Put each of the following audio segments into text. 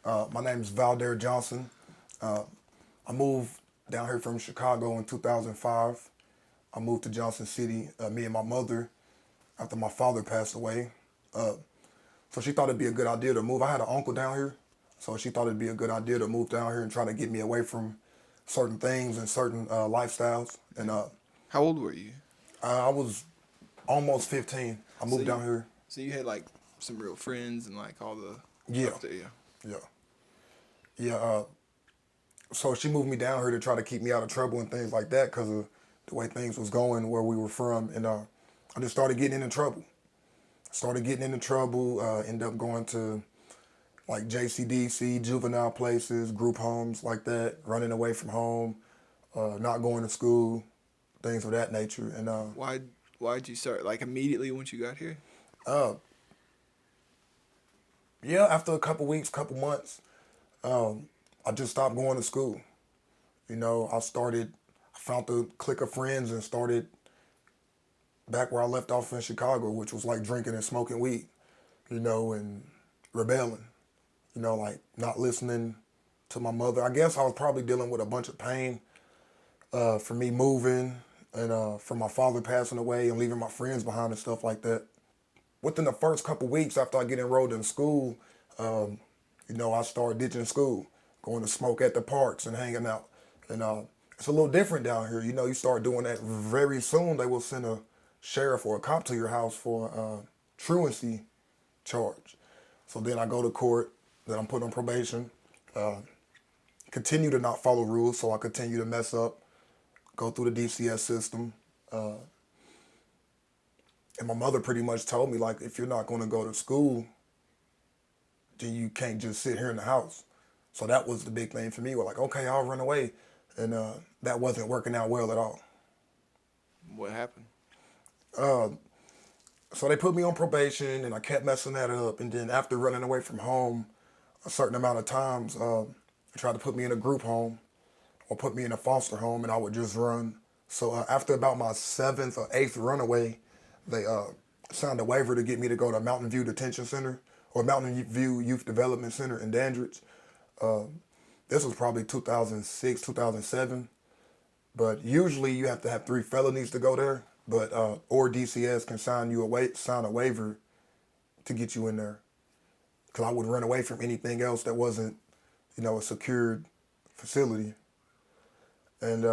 My name is Valdare Johnson. Uh, I moved down here from Chicago in 2005. I moved to Johnson City, me and my mother, after my father passed away. Uh, so she thought it'd be a good idea to move. I had an uncle down here, so she thought it'd be a good idea to move down here and try to get me away from certain things and certain lifestyles. And How old were you? I was almost 15. I So moved you, down here. so you had like some real friends and like all the Yeah, stuff that yeah. yeah, yeah. So she moved me down here to try to keep me out of trouble and things like that because of the way things was going where we were from, and I just started getting into trouble. Started getting into trouble. Ended up going to like JCDC, juvenile places, group homes like that, running away from home, not going to school, things of that nature. And Why why'd you start like immediately once you got here? uh, yeah, after a couple weeks, couple months, I just stopped going to school. I found the clique of friends and started back where I left off in Chicago, which was like drinking and smoking weed, and rebelling, like not listening to my mother. I guess I was probably dealing with a bunch of pain for me moving and from my father passing away and leaving my friends behind and stuff like that. Within the first couple weeks after I get enrolled in school, um, I started ditching school, going to smoke at the parks and hanging out. And it's a little different down here. You start doing that very soon. They will send a sheriff or a cop to your house for truancy charge. So then I go to court, then I'm put on probation, uh, continue to not follow rules, so I continue to mess up, go through the DCS system. Uh, and my mother pretty much told me, like, if you're not going to go to school, then you can't just sit here in the house. So that was the big thing for me. We're like, okay, I'll run away. And that wasn't working out well at all. What happened? Uh, so they put me on probation and I kept messing that up. And then after running away from home a certain amount of times, they tried to put me in a group home or put me in a foster home and I would just run. So after about my seventh or eighth runaway, they signed a waiver to get me to go to Mountain View Detention Center or Mountain View Youth Development Center in Dandridge. Uh, this was probably 2006, 2007. But usually you have to have 3 felonies to go there. But or DCS can sign a waiver to get you in there. Because I wouldn't run away from anything else that wasn't, a secured facility. And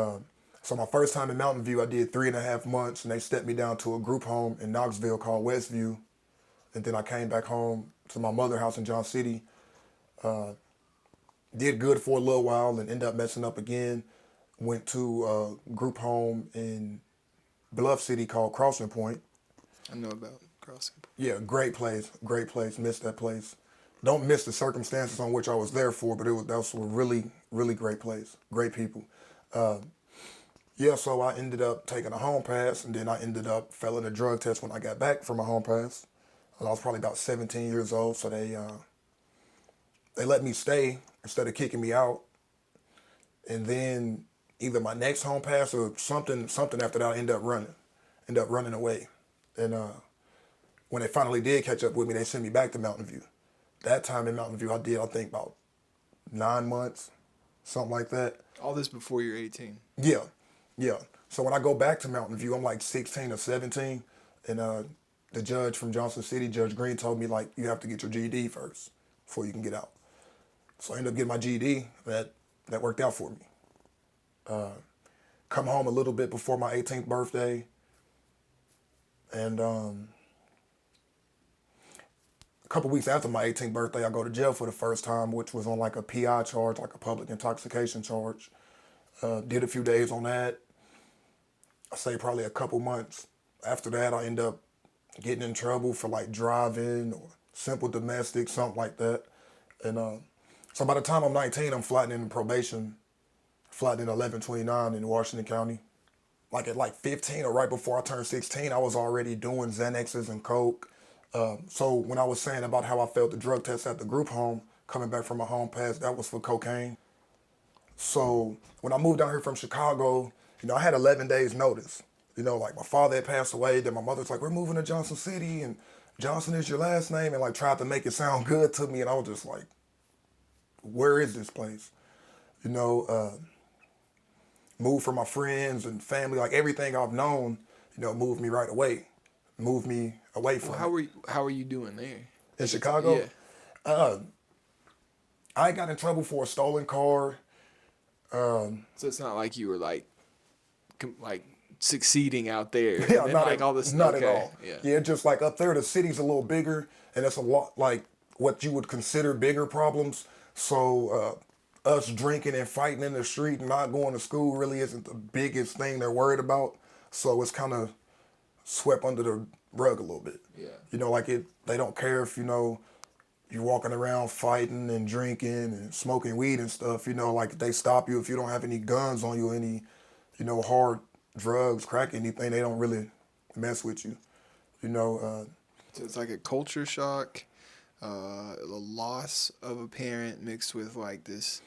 so my first time in Mountain View, I did 3.5 months, and they stepped me down to a group home in Knoxville called Westview. And then I came back home to my mother's house in John City. Uh, did good for a little while and ended up messing up again. Went to a group home in Bluff City called Crossing Point. I know about crossing. Yeah, great place, great place. Missed that place. Don't miss the circumstances on which I was there for, but that was a really, really great place. Great people. Uh, yeah, so I ended up taking a home pass, and then I ended up failing a drug test when I got back from a home pass. And I was probably about 17 years old, so they let me stay instead of kicking me out. And then either my next home pass or something after that, I end up running away. And when they finally did catch up with me, they sent me back to Mountain View. That time in Mountain View, I did, I think, about 9 months, something like that. All this before you're 18. Yeah, yeah. So when I go back to Mountain View, I'm like 16 or 17, and the judge from Johnson City, Judge Green, told me, like, you have to get your GED first before you can get out. So I ended up getting my GED. That worked out for me. Come home a little bit before my 18th birthday, and a couple weeks after my 18th birthday, I go to jail for the first time, which was on like a PI charge, like a public intoxication charge. Did a few days on that. I say probably a couple months. After that, I end up getting in trouble for like driving or simple domestic, something like that. And so by the time I'm 19, I'm flattening in probation, flattening 1129 in Washington County. Like at like 15 or right before I turned 16, I was already doing Xanaxes and Coke. So when I was saying about how I failed the drug test at the group home, coming back from a home pass, that was for cocaine. So when I moved down here from Chicago, I had 11 days notice. Like my father had passed away, then my mother's like, we're moving to Johnson City and Johnson is your last name, and like tried to make it sound good to me, and I was just like, where is this place? You know, moved from my friends and family, like everything I've known, you know, moved me right away, moved me away Well, from how were you doing there? in At the Chicago. yeah. Uh, I got in trouble for a stolen car. So it's not like you were like succeeding out there, Yeah, and then not like at, all this. not at Okay, all. yeah. Yeah, just like up there, the city's a little bigger, and it's a lot like what you would consider bigger problems. So us drinking and fighting in the street and not going to school really isn't the biggest thing they're worried about. So it's kind of swept under the rug a little bit. Yeah. You know, like they don't care if, you know, you're walking around fighting and drinking and smoking weed and stuff. You know, like they stop you if you don't have any guns on you, any, you know, hard drugs, crack, anything. They don't really mess with you. You know, So it's like a culture shock, the loss of a parent mixed with like this.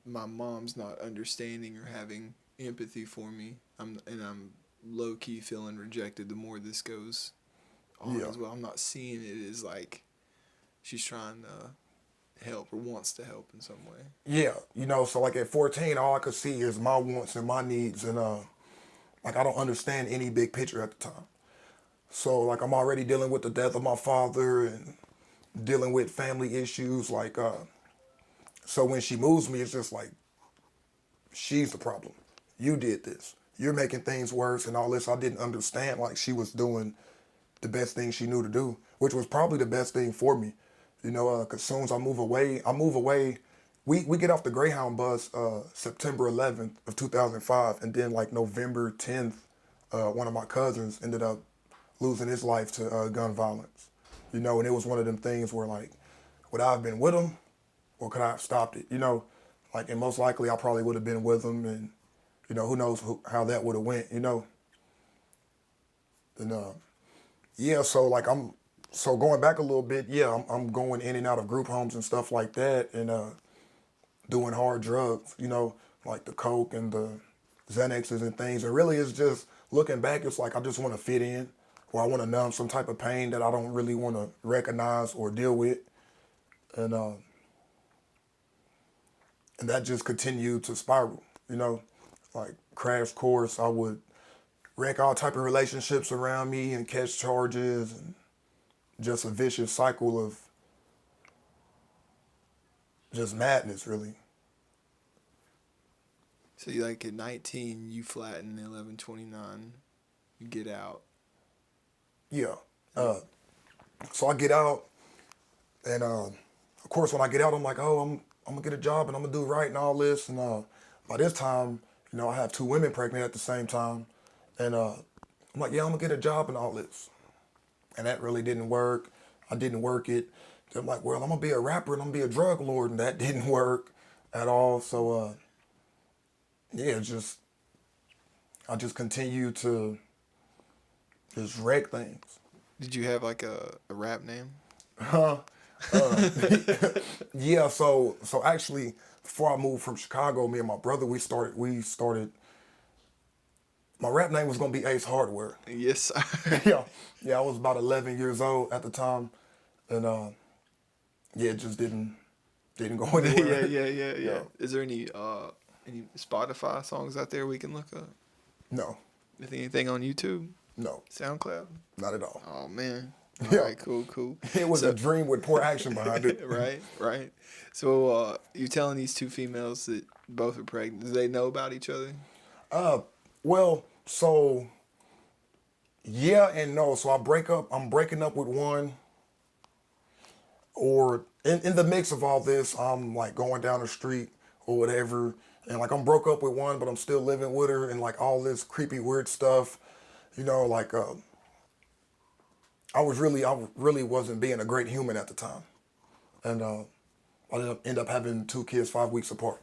My mom's not understanding or having empathy for me. I'm low key feeling rejected. The more this goes on Yeah. as well, I'm not seeing it as like she's trying to help or wants to help in some way. yeah, you know, so like at 14, all I could see is my wants and my needs, and like I don't understand any big picture at the time. So like I'm already dealing with the death of my father and dealing with family issues. Like, so when she moves me, it's just like she's the problem. You did this. You're making things worse and all this. I didn't understand. Like she was doing the best thing she knew to do, which was probably the best thing for me. You know, cause soon as I move away. We get off the Greyhound bus September 11th of 2005, and then like November 10th, one of my cousins ended up losing his life to gun violence. You know, and it was one of them things where like, would I have been with him, or could I have stopped it? You know, like, and most likely I probably would have been with him, and you know, who knows how that would have went. You know, and yeah, so like so going back a little bit, yeah, I'm going in and out of group homes and stuff like that, and doing hard drugs, you know, like the coke and the Xanaxes and things. And really, it's just looking back, it's like I just want to fit in, or I want to numb some type of pain that I don't really want to recognize or deal with, and that just continued to spiral, you know, like crash course. I would wreck all type of relationships around me and catch charges, and just a vicious cycle of just madness, really. So you like at 19, you flatten 1129, you get out. Yeah. So I get out, and of course, when I get out, I'm like, oh, I'm gonna get a job and I'm gonna do right and all this. And by this time, you know, I have two women pregnant at the same time, and I'm like, yeah, I'm gonna get a job and all this. And that really didn't work. I didn't work it. So I'm like, well, I'm gonna be a rapper and I'm gonna be a drug lord, and that didn't work at all. So yeah, I just continued to just wreck things. Did you have like a rap name? Huh? Uh, yeah, so actually, before I moved from Chicago, me and my brother, we started. My rap name was gonna be Ace Hardware. Yes, sir. Yeah, I was about 11 years old at the time, and yeah, it just didn't go anywhere. Yeah. Is there any Spotify songs out there we can look up? No, Anything on YouTube? no, SoundCloud? not at all. Oh man. Yeah. All right, cool. It was a dream with poor action behind it. Right. So you're telling these two females that both are pregnant. Do they know about each other? Well, so yeah and no. So I'm breaking up with one, or in the mix of all this, I'm like going down the street or whatever, and like I'm broke up with one, but I'm still living with her, and like all this creepy weird stuff, you know, like I really wasn't being a great human at the time, and I ended up having two kids 5 weeks apart.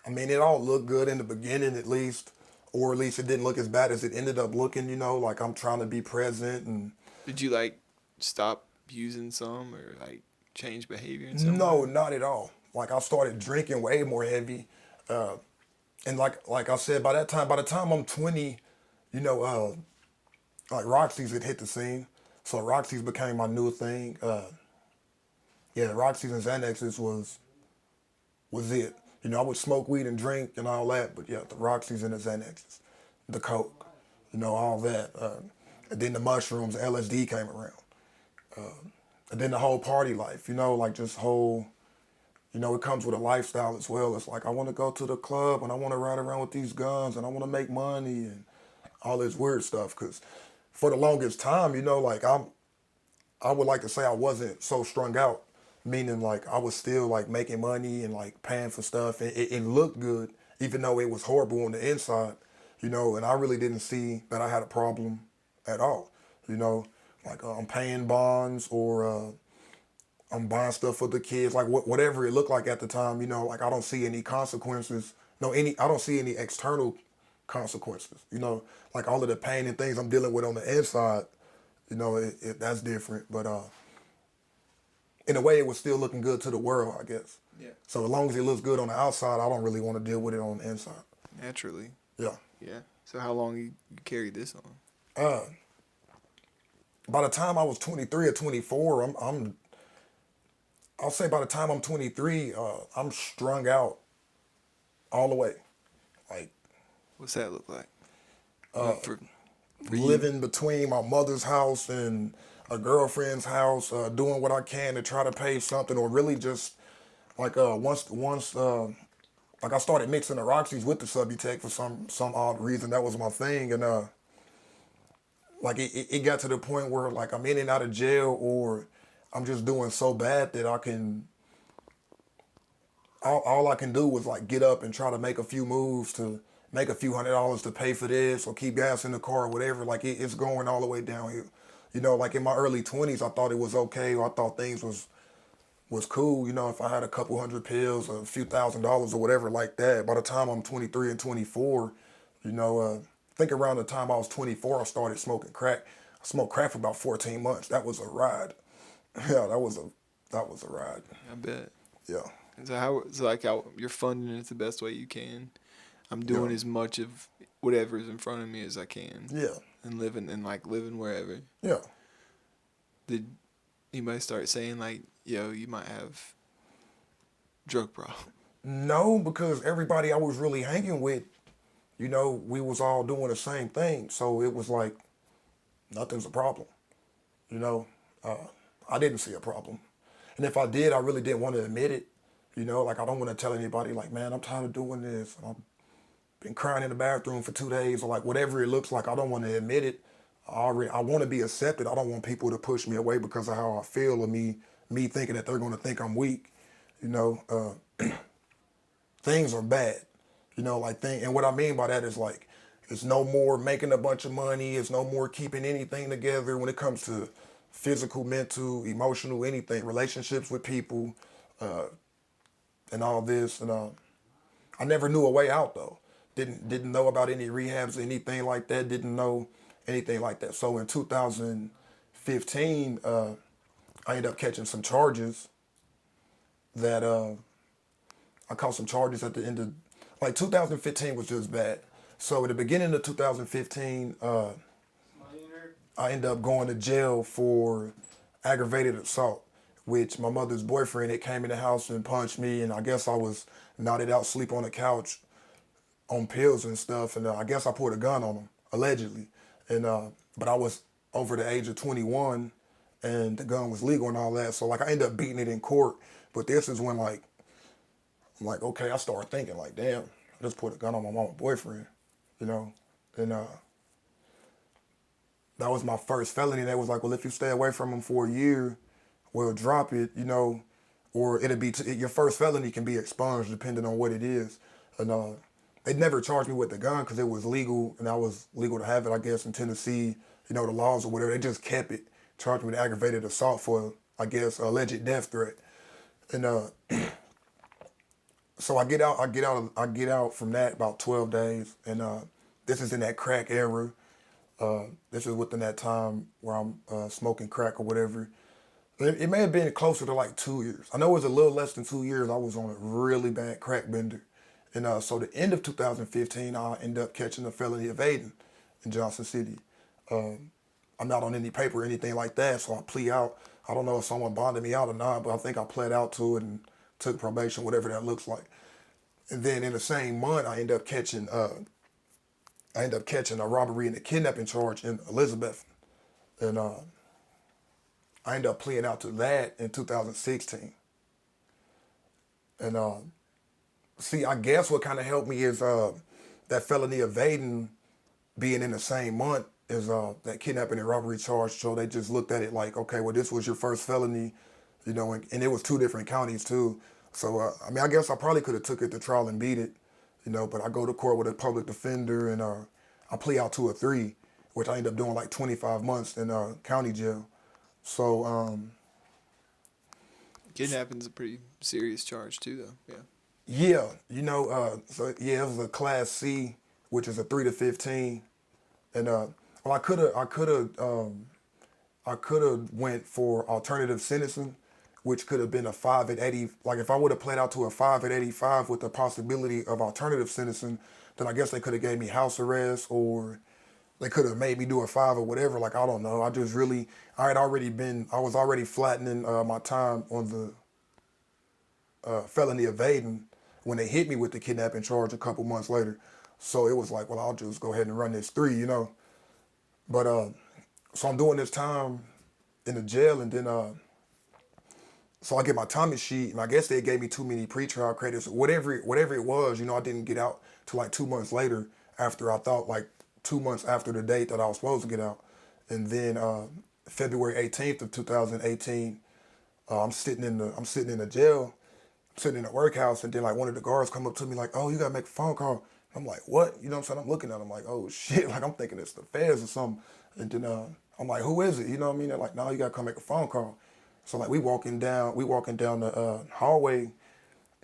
I mean, it all looked good in the beginning, at least, or at least it didn't look as bad as it ended up looking. You know, like I'm trying to be present, and Did you like stop using some or like change behavior in some no, way? not at all. Like I started drinking way more heavy, and like I said, by the time I'm 20, you know, like Roxy's had hit the scene, so Roxy's became my new thing. Yeah, Roxy's and Xanaxes was was it. You know, I would smoke weed and drink and all that, but yeah, the Roxys and the Xanaxes, the Coke, you know, all that. And then the mushrooms, LSD came around. And then the whole party life, you know, like just whole, you know, it comes with a lifestyle as well. It's like I want to go to the club and I want to ride around with these guns and I want to make money and all this weird stuff. Because for the longest time, you know, like I would like to say I wasn't so strung out, meaning like I was still like making money and like paying for stuff. And it looked good, even though it was horrible on the inside, you know. And I really didn't see that I had a problem at all, you know. Like I'm paying bonds or I'm buying stuff for the kids, like whatever it looked like at the time, you know. Like I don't see any consequences. No, I don't see any external consequences, you know. Like all of the pain and things I'm dealing with on the inside, you know, that's different. But in a way, it was still looking good to the world, I guess. Yeah. So as long as it looks good on the outside, I don't really want to deal with it on the inside. Naturally. Yeah. Yeah. So how long you carried this on? By the time I was 23 or 24, I'll say by the time I'm 23, I'm strung out all the way. Like What's that look like? For living between my mother's house and a girlfriend's house, doing what I can to try to pay something, or really just like once like I started mixing the Roxys with the Subutex for some odd reason. That was my thing, and like it got to the point where like I'm in and out of jail, or I'm just doing so bad that all I can do was like get up and try to make a few moves to make a few $100s to pay for this or keep gas in the car or whatever. Like it's going all the way downhill. You know, like in my early 20s, I thought it was okay, or I thought things was cool. You know, if I had a couple hundred pills, a few $1,000s or whatever like that. By the time I'm 23 and 24, you know, I think around the time I was 24, I started smoking crack. I smoked crack for about 14 months. That was a ride. Yeah, that was a ride. I bet. Yeah. So how you're funding it the best way you can. I'm doing as much of whatever is in front of me as I can. Yeah. And living wherever. Yeah. Did anybody start saying like, yo, you might have drug problem? No, because everybody I was really hanging with, you know, we was all doing the same thing. So it was like, nothing's a problem. You know, I didn't see a problem. And if I did, I really didn't want to admit it. You know, like I don't want to tell anybody like, man, I'm tired of doing this. I've been crying in the bathroom for 2 days, or like whatever it looks like. I don't want to admit it. I want to be accepted. I don't want people to push me away because of how I feel, or me thinking that they're going to think I'm weak. You know, things are bad. You know, and what I mean by that is like, it's no more making a bunch of money. It's no more keeping anything together when it comes to physical, mental, emotional, anything, relationships with people, and all this. And I never knew a way out though. Didn't know about any rehabs or anything like that. Didn't know anything like that. So in 2015, I ended up catching some charges that I caught some charges at the end of, like 2015 was just bad. So at the beginning of 2015, I ended up going to jail for aggravated assault, which my mother's boyfriend had came in the house and punched me, and I guess I was nodded out, sleep on the couch on pills and stuff, and I guess I put a gun on him, allegedly. And but I was over the age of 21, and the gun was legal and all that, so like I ended up beating it in court. But this is when like, I'm like, okay, I started thinking like, damn, I just put a gun on my mama's boyfriend, you know? And that was my first felony. They was like, well, if you stay away from him for a year, we'll drop it, you know, or it'll be, your first felony can be expunged depending on what it is. And they never charged me with the gun because it was legal, and I was legal to have it, I guess, in Tennessee, you know, the laws or whatever. They just kept it, charged me with aggravated assault for, I guess, alleged death threat. And so I get out from that about 12 days, and this is in that crack era. This is within that time where I'm smoking crack or whatever. It may have been closer to like 2 years. I know it was a little less than 2 years. I was on a really bad crack bender. And so the end of 2015, I ended up catching a felony evading in Johnson City. I'm not on any paper or anything like that, so I plea out. I don't know if someone bonded me out or not, but I think I pled out to it and took probation, whatever that looks like. And then in the same month, I end up catching a robbery and a kidnapping charge in Elizabeth, and I end up pleading out to that in 2016. And see, I guess what kind of helped me is that felony evading being in the same month as that kidnapping and robbery charge. So they just looked at it like, okay, well, this was your first felony, and it was 2 different counties too. So I mean, I guess I probably could have took it to trial and beat it, but I go to court with a public defender, and I plea out to a 3, which I end up doing like 25 months in county jail. So Kidnapping's a pretty serious charge too, though. Yeah. yeah, so yeah, it was a class C, which is a 3 to 15, and well, I could have went for alternative sentencing, which could have been a 5 at 80. Like if I would have played out to a 5 at 85 with the possibility of alternative sentencing, then I guess they could have gave me house arrest, or they could have made me do a 5 or whatever. Like I don't know. I was already flattening my time on the felony evading when they hit me with the kidnapping charge a couple months later. So it was like, well, I'll just go ahead and run this 3. But so I'm doing this time in the jail, and then so I get my Tommy sheet, and I guess they gave me too many pretrial credits, whatever it was. I didn't get out till like 2 months later, after I thought like 2 months after the date that I was supposed to get out. And then February 18th of 2018, I'm sitting in the jail, sitting in the workhouse, and then like one of the guards come up to me like, "Oh, you gotta make a phone call." I'm like, "What?" You know what I'm saying? I'm looking at him like, "Oh shit!" Like I'm thinking it's the feds or something. And then I'm like, "Who is it?" You know what I mean? They're like, "No, you gotta come make a phone call." So like we walking down the hallway,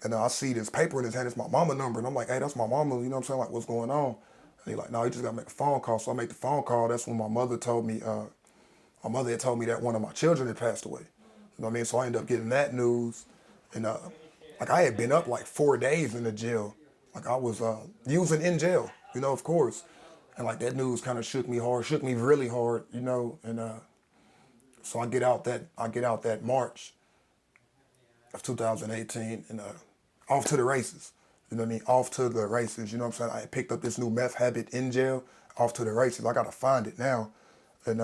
and I see this paper in his hand. It's my mama number, and I'm like, "Hey, that's my mama." You know what I'm saying? Like, what's going on? And he's like, "No, you just gotta make a phone call." So I make the phone call. That's when my mother told me. My mother had told me that one of my children had passed away. You know what I mean? So I ended up getting that news, and like I had been up like 4 days in the jail. Like I was using in jail, of course. And like that news kind of shook me really hard, and so I get out that March of 2018, and off to the races. You know what I mean? Off to the races. You know what I'm saying? I had picked up this new meth habit in jail. Off to the races. I gotta find it now. And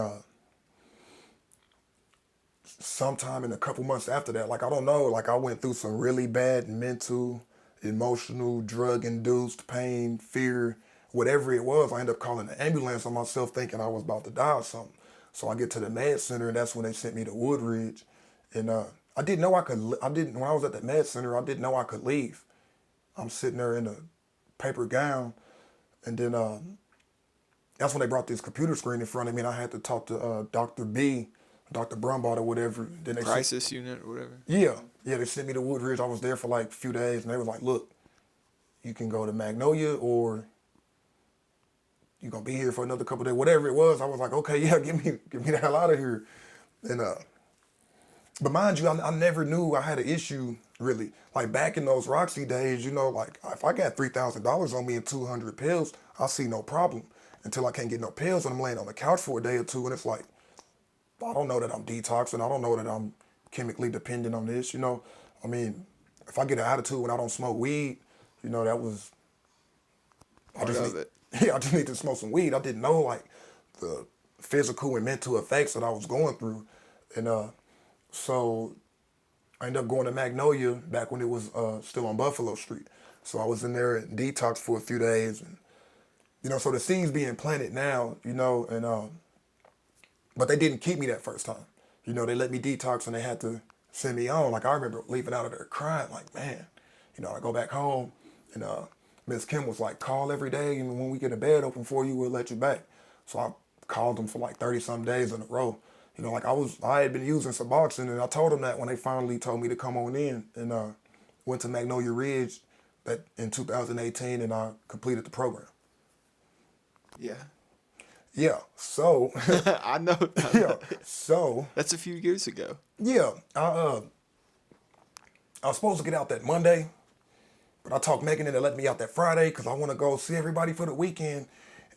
sometime in a couple months after that, like I don't know, like I went through some really bad mental, emotional, drug-induced pain, fear, whatever it was. I ended up calling the ambulance on myself, thinking I was about to die or something. So I get to the med center, and that's when they sent me to Woodridge. And I didn't know I could. When I was at the med center, I didn't know I could leave. I'm sitting there in a paper gown, and then that's when they brought this computer screen in front of me, and I had to talk to Dr. B, Dr. Brumbot or whatever. Then they Crisis unit or whatever. Yeah, they sent me to Woodridge. I was there for like a few days, and they was like, "Look, you can go to Magnolia, or you're gonna be here for another couple of days." Whatever it was, I was like, "Okay, yeah, get me the hell out of here." And but mind you, I never knew I had an issue really. Like back in those Roxy days, like if I got $3,000 on me and 200 pills, I see no problem until I can't get no pills, and I'm laying on the couch for a day or two, and it's like, I don't know that I'm detoxing. I don't know that I'm chemically dependent on this. I mean, if I get an attitude when I don't smoke weed, that was. I Part just of need, it. yeah, I just need to smoke some weed. I didn't know like the physical and mental effects that I was going through, and so I ended up going to Magnolia back when it was still on Buffalo Street. So I was in there and detox for a few days, and so the seeds being planted now, and but they didn't keep me that first time. They let me detox, and they had to send me on. Like I remember leaving out of there crying, like, man, I go back home, and Miss Kim was like, call every day, and when we get a bed open for you, we'll let you back. So I called them for like 30 some days in a row. Like I had been using Suboxone, and I told them that when they finally told me to come on in, and went to Magnolia Ridge that in 2018, and I completed the program. Yeah. Yeah, so I know. yeah, so That's a few years ago. yeah, I was supposed to get out that Monday, but I talked Megan into letting me out that Friday because I want to go see everybody for the weekend.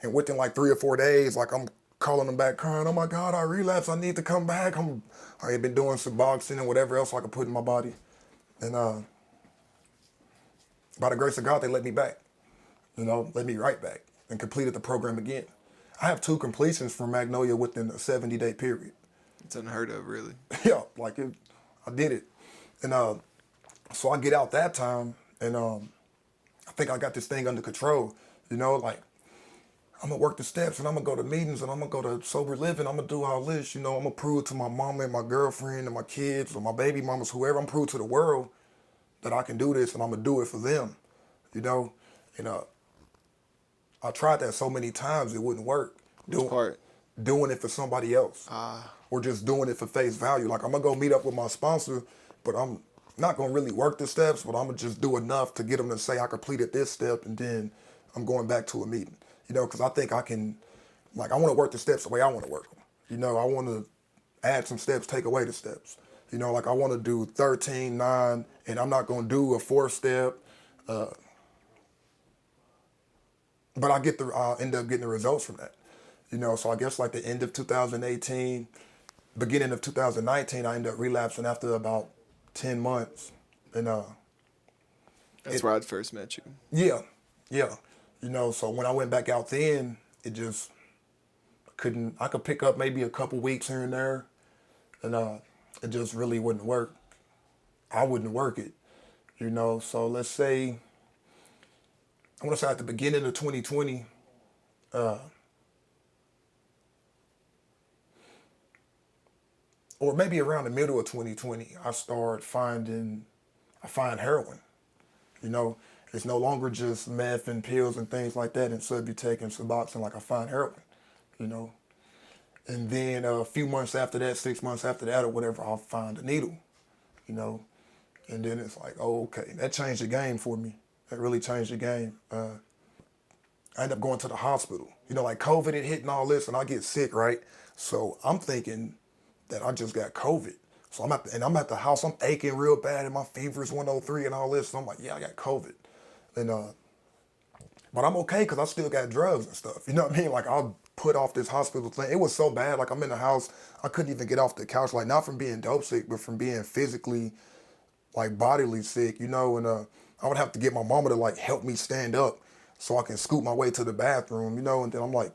And within like 3 or 4 days, like I'm calling them back crying, "Oh my God, I relapsed. I need to come back. I had been doing Suboxone and whatever else I could put in my body." And by the grace of God, they let me back. Let me right back and completed the program again. I have 2 completions from Magnolia within a 70-day period. It's unheard of, really. Yeah, I did it. And so I get out that time, and I think I got this thing under control. Like, I'm gonna work the steps, and I'm gonna go to meetings, and I'm gonna go to sober living. I'm gonna do all this. I'm gonna prove to my mama and my girlfriend and my kids or my baby mamas, whoever, I'm prove to the world that I can do this, and I'm gonna do it for them. And I tried that so many times it wouldn't work. Which part? Doing it for somebody else. Or just doing it for face value. Like, I'm gonna go meet up with my sponsor, but I'm not gonna really work the steps, but I'm gonna just do enough to get them to say I completed this step, and then I'm going back to a meeting. Because I think I can, I want to work the steps the way I want to work them. I want to add some steps, take away the steps. I want to do 13, 9, and I'm not going to do a 4th step. But I end up getting the results from that. So I guess like the end of 2018, beginning of 2019, I ended up relapsing after about 10 months. And that's where I first met you. Yeah. So when I went back out then, it just I could pick up maybe a couple weeks here and there, and it just really wouldn't work. I wouldn't work it, So let's say, I want to say at the beginning of 2020, or maybe around the middle of 2020, I find heroin. It's no longer just meth and pills and things like that and Subutex and Suboxone. Like, I find heroin, And then a few months after that, 6 months after that or whatever, I'll find a needle, And then it's like, oh, okay. That changed the game for me. That really changed the game. I end up going to the hospital. Like COVID had hit and all this, and I get sick, right? So I'm thinking that I just got COVID. So I'm at the house, I'm aching real bad, and my fever is 103 and all this. So I'm like, yeah, I got COVID. And but I'm okay because I still got drugs and stuff. You know what I mean? Like, I'll put off this hospital thing. It was so bad. Like, I'm in the house, I couldn't even get off the couch. Like, not from being dope sick, but from being physically, like, bodily sick. And I would have to get my mama to like help me stand up so I can scoot my way to the bathroom. And then I'm like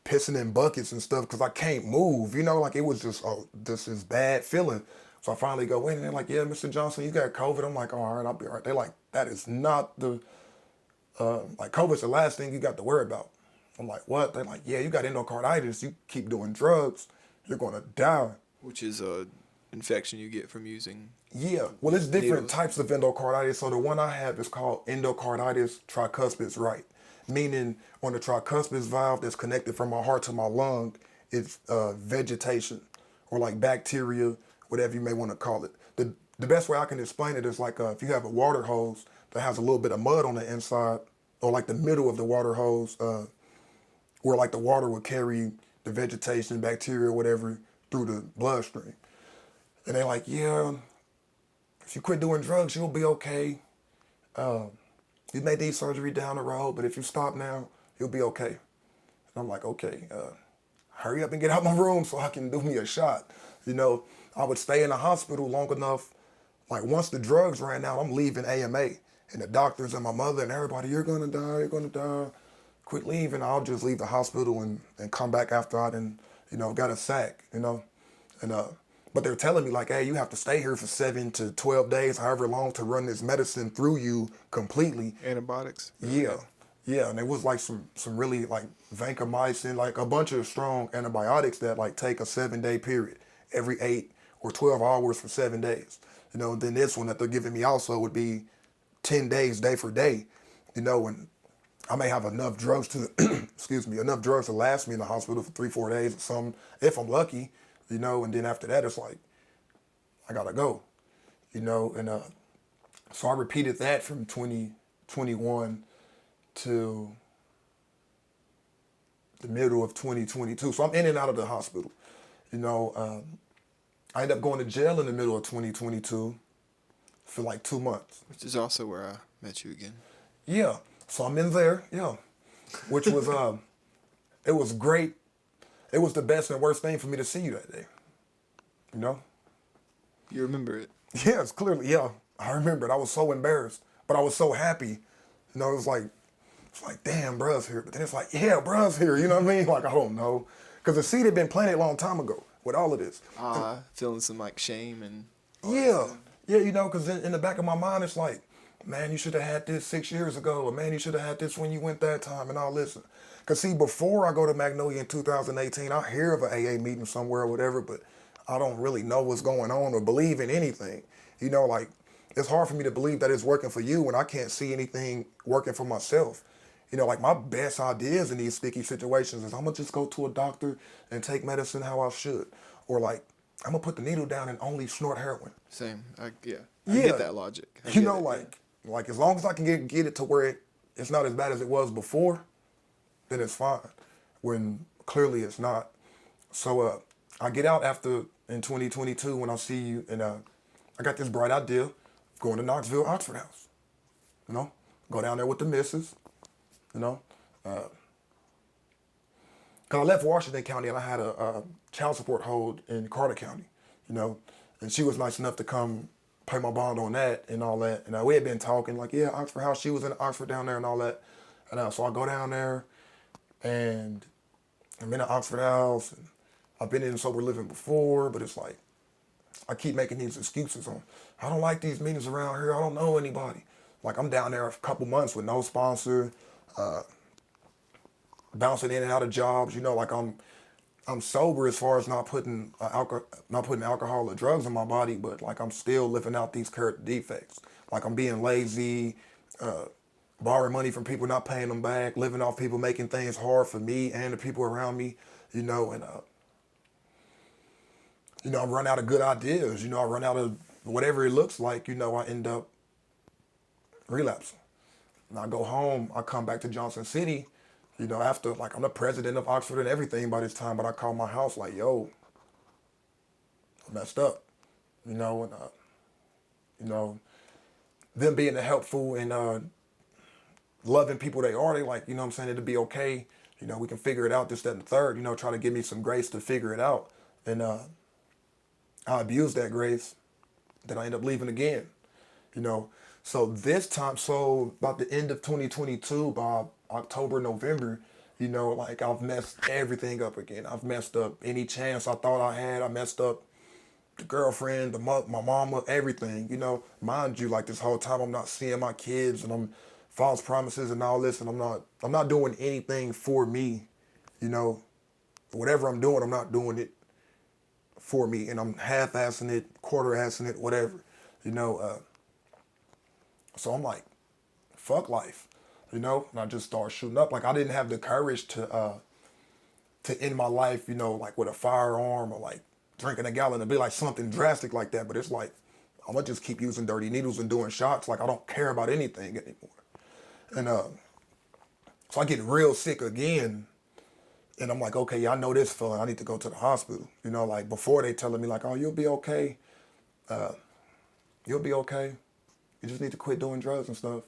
pissing in buckets and stuff because I can't move. Like, it was just this bad feeling. So I finally go in and they're like, yeah, Mr. Johnson, you got COVID. I'm like, all right, I'll be all right. They're like, that is not like, COVID's the last thing you got to worry about. I'm like, what? They're like, yeah, you got endocarditis. You keep doing drugs, you're going to die. Which is a infection you get from using. Yeah, well, it's different needles. types of endocarditis. So the one I have is called endocarditis tricuspis right, meaning on the tricuspis valve that's connected from my heart to my lung, it's vegetation or like bacteria, whatever you may want to call it. The best way I can explain it is like if you have a water hose that has a little bit of mud on the inside, or like the middle of the water hose, where like the water would carry the vegetation, bacteria, whatever, through the bloodstream. And they're like, yeah, if you quit doing drugs, you'll be okay. You may need surgery down the road, but if you stop now, you'll be okay. And I'm like, okay, hurry up and get out my room so I can do me a shot. I would stay in the hospital long enough. Like, once the drugs ran out, I'm leaving AMA. And the doctors and my mother and everybody, you're gonna die. Quit leaving. I'll just leave the hospital and come back after I done, got a sack, And but they're telling me like, hey, you have to stay here for 7 to 12 days, however long, to run this medicine through you completely. Antibiotics? Yeah. And it was like some really like vancomycin, like a bunch of strong antibiotics that like take a 7-day period, every 8 or 12 hours for 7 days. And then this one that they're giving me also would be 10 days, day for day, and I may have enough drugs to, enough drugs to last me in the hospital for 3-4 days or something, if I'm lucky, and then after that, it's like, I gotta go, and so I repeated that from 2021 to the middle of 2022. So I'm in and out of the hospital, I ended up going to jail in the middle of 2022 for like 2 months. Which is also where I met you again. Yeah. So I'm in there, which was, it was great. It was the best and worst thing for me to see you that day, You remember it? Yes, clearly, yeah. I remember it. I was so embarrassed. But I was so happy. You know, it's like, damn, bruh's here. But then it's like, yeah, bruh's here. You know what I mean? Like, I don't know. Because the seed had been planted a long time ago with all of this. Feeling some like shame and all that Yeah. stuff. Yeah, you know, because in the back of my mind, it's like, man, you should have had this 6 years ago. Or, man, you should have had this when you went that time and all this. Because, see, before I go to Magnolia in 2018, I hear of an AA meeting somewhere or whatever, but I don't really know what's going on or believe in anything. You know, like, it's hard for me to believe that it's working for you when I can't see anything working for myself. You know, like, my best ideas in these sticky situations is I'm going to just go to a doctor and take medicine how I should. Or, like, I'm going to put the needle down and only snort heroin. Same. I Yeah. get that logic. I You get know, it, like as long as I can get it to where it's not as bad as it was before, then it's fine. When clearly it's not. So I get out after in 2022 when I see you, and I got this bright idea of going to Knoxville, Oxford House. You know, go down there with the missus. You know, cause I left Washington County and I had a child support hold in Carter County. You know, and she was nice enough to come pay my bond on that and all that. And we had been talking like, yeah, Oxford House. She was in Oxford down there and all that. And so I go down there, and I'm in an Oxford House, and I've been in sober living before, but it's like I keep making these excuses on. I don't like these meetings around here. I don't know anybody. Like I'm down there a couple months with no sponsor, bouncing in and out of jobs. You know, like I'm sober as far as not putting alcohol or drugs in my body, but like I'm still living out these character defects. Like I'm being lazy, borrowing money from people, not paying them back, living off people, making things hard for me and the people around me. You know, and I run out of good ideas. You know, I run out of whatever it looks like. You know, I end up relapsing. And I go home. I come back to Johnson City. You know, after, like, I'm the president of Oxford and everything by this time, but I call my house like, yo, I messed up. You know, and, them being the helpful and loving people they are, they like, you know what I'm saying, it'll be okay. You know, we can figure it out, this, that, and the third, you know, try to give me some grace to figure it out. And I abused that grace. Then I end up leaving again, you know. So this time, so about the end of 2022, by October, November, you know, like I've messed everything up again. I've messed up any chance I thought I had. I messed up the girlfriend, my mama, everything, you know. Mind you, like this whole time I'm not seeing my kids and I'm false promises and all this, and I'm not doing anything for me, you know. Whatever I'm doing, I'm not doing it for me, and I'm half-assing it, quarter-assing it, whatever, you know. So I'm like, fuck life, you know. And I just start shooting up. Like I didn't have the courage to end my life, you know, like with a firearm or like drinking a gallon. It'd be like something drastic like that. But it's like I'm gonna just keep using dirty needles and doing shots. Like I don't care about anything anymore. And so I get real sick again. And I'm like, okay, yeah, I know this feeling. I need to go to the hospital. You know, like before they telling me like, oh, you'll be okay. You'll be okay. You just need to quit doing drugs and stuff.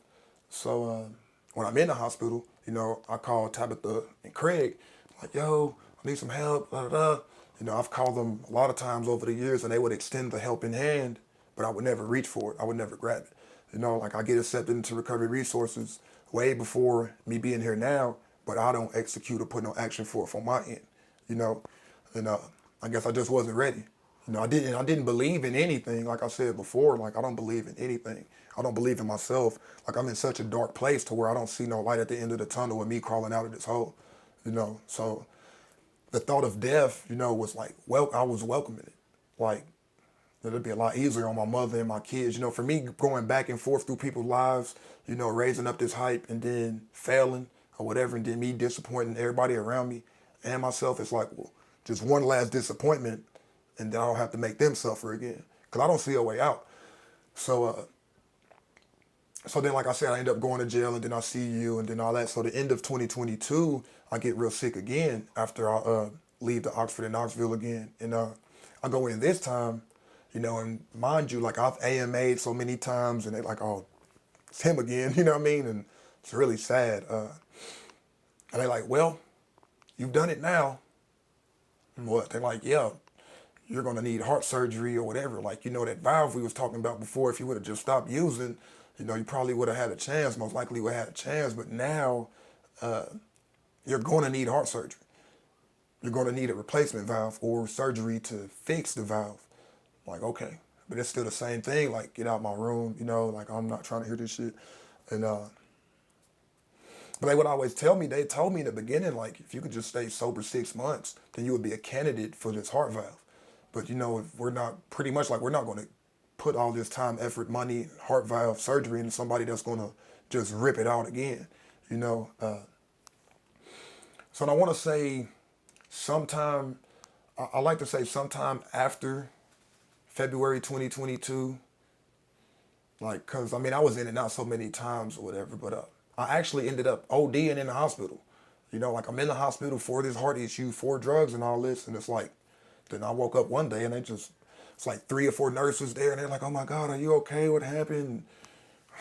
So when I'm in the hospital, you know, I call Tabitha and Craig, like, yo, I need some help, da, da, da. You know, I've called them a lot of times over the years and they would extend the helping hand, but I would never reach for it. I would never grab it. You know, like I get accepted into recovery resources way before me being here now, but I don't execute or put no action for it from my end, you know. And I guess I just wasn't ready. You know, I didn't believe in anything. Like I said before, like I don't believe in anything. I don't believe in myself. Like I'm in such a dark place to where I don't see no light at the end of the tunnel with me crawling out of this hole, you know. So the thought of death, you know, was like, well, I was welcoming it. Like it'd be a lot easier on my mother and my kids. You know, for me going back and forth through people's lives, you know, raising up this hype and then failing or whatever, and then me disappointing everybody around me and myself, it's like, well, just one last disappointment and then I don't have to make them suffer again. Because I don't see a way out. So then, like I said, I end up going to jail, and then I see you, and then all that. So the end of 2022, I get real sick again after I leave the Oxford and Knoxville again. And I go in this time, you know, and mind you, like I've AMA'd so many times, and they like, oh, it's him again, you know what I mean? And it's really sad. And they like, well, you've done it now. And what? They're like, yeah, you're going to need heart surgery or whatever. Like, you know, that valve we was talking about before, if you would have just stopped using, You probably would have had a chance, most likely would have had a chance, but now you're going to need heart surgery. You're going to need a replacement valve or surgery to fix the valve. Like, okay, but it's still the same thing. Like, get out my room, like I'm not trying to hear this shit. And but they would always tell me, they told me in the beginning, like, if you could just stay sober 6 months, then you would be a candidate for this heart valve. But if we're not, pretty much like, we're not going to put all this time, effort, money, heart valve surgery into somebody that's going to just rip it out again, So I want to say sometime, I like to say sometime after February 2022, like, cause I mean, I was in and out so many times or whatever, but I actually ended up ODing in the hospital. Like I'm in the hospital for this heart issue, for drugs and all this, and it's like, then I woke up one day and it's like 3 or 4 nurses there, and they're like, "Oh my God, are you okay? What happened?"